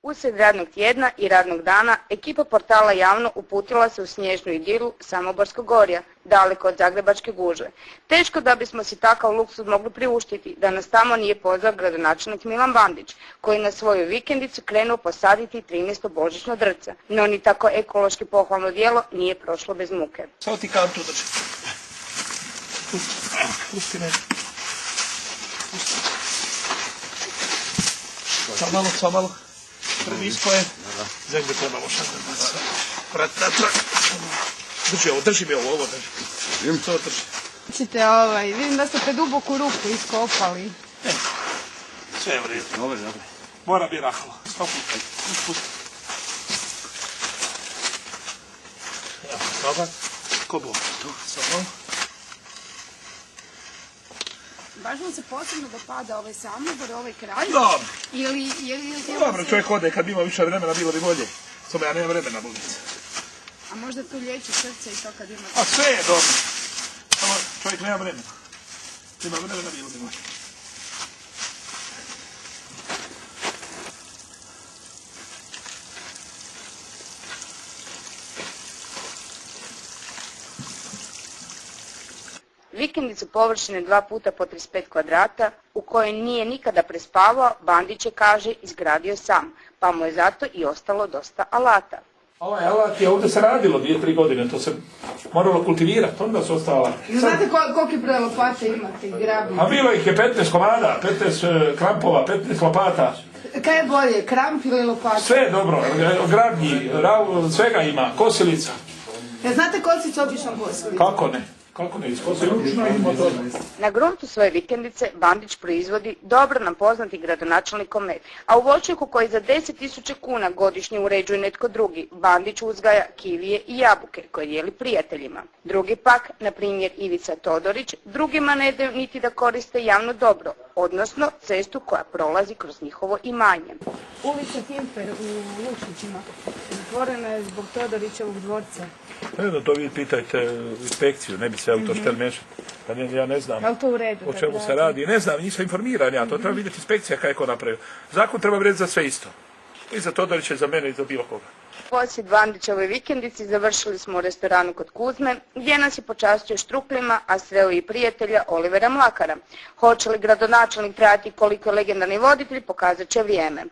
Usred radnog tjedna i radnog dana ekipa portala Javno uputila se u snježnu idilu Samoborskog gorja, daleko od zagrebačke gužve. Teško da bismo si takav luksuz mogli priuštiti da nas tamo nije pozvao gradonačelnik Milan Bandić, koji na svoju vikendicu krenuo posaditi 13. božićno drvce. No ni tako ekološki pohvalno djelo nije prošlo bez muke. Samo ti kantu drži. Pusti me. Samo malo. Prvisko je. Zemlje trebamo šat da baca. Vrat natrag. Drži mi ovo drži. To drži. Vidim da ste preduboku ruku iskopali. Sve je u redu. Mora bi rahlo. Pusti. Evo, dobar. Ko bo? Tu, samo. Baš vam se posebno dopada ovaj Samobor, ovaj kraj? Dobro. Dobro, čovjek hode, kad bi imao više vremena, bilo bi bolje. Samo ja nemam vremena budice. A možda tu liječi srce i to kad imate... A sve je dobro. Samo čovjek nema vremena. Ima vremena, bilo bi bolje. Vikendicu površine 2 puta po 35 kvadrata, u kojoj nije nikada prespavao, Bandić je, kaže, izgradio sam, pa mu je zato i ostalo dosta alata. Ovaj alat je ovdje se radilo 2-3 godine, to se moralo kultivirati, onda su ostala alati. Znate koliki broj lopate imate i grabi? A bilo ih je 15 komada, 15 krampova, 15 lopata. Kaj je bolje, kramp ili lopata? Sve je dobro, grabnji, svega ima, kosilica. Znate kosić obično kosilica? Kako ne? Na gruntu svoje vikendice Bandić proizvodi dobro nam poznati gradonačelnik Komet, a u voćnjaku koji za 10.000 kuna godišnje uređuje netko drugi, Bandić uzgaja kivije i jabuke koje dijeli prijateljima. Drugi pak, na primjer Ivica Todorić, drugima ne daju niti da koriste javno dobro, odnosno cestu koja prolazi kroz njihovo imanje. Ulica Timper u Lučićima zatvorena je zbog Todorićevog dvorca. To vi pitajte inspekciju, ne bi se to htjeli mešati. Ja ne znam o čemu se radi. Ne znam, nisam informiran ja. To treba vidjeti inspekcija kada je ko napravio. Zakon treba vrijediti za sve isto. I za Todorića, i za mene, i za bilo koga. Posjet Bandićevoj vikendici završili smo u restoranu kod Kuzme, gdje nas je počastio štrukljima, a sreo i prijatelja Olivera Mlakara. Hoće li gradonačelnik trajati koliko je legendarni voditelj, pokazat će vrijeme.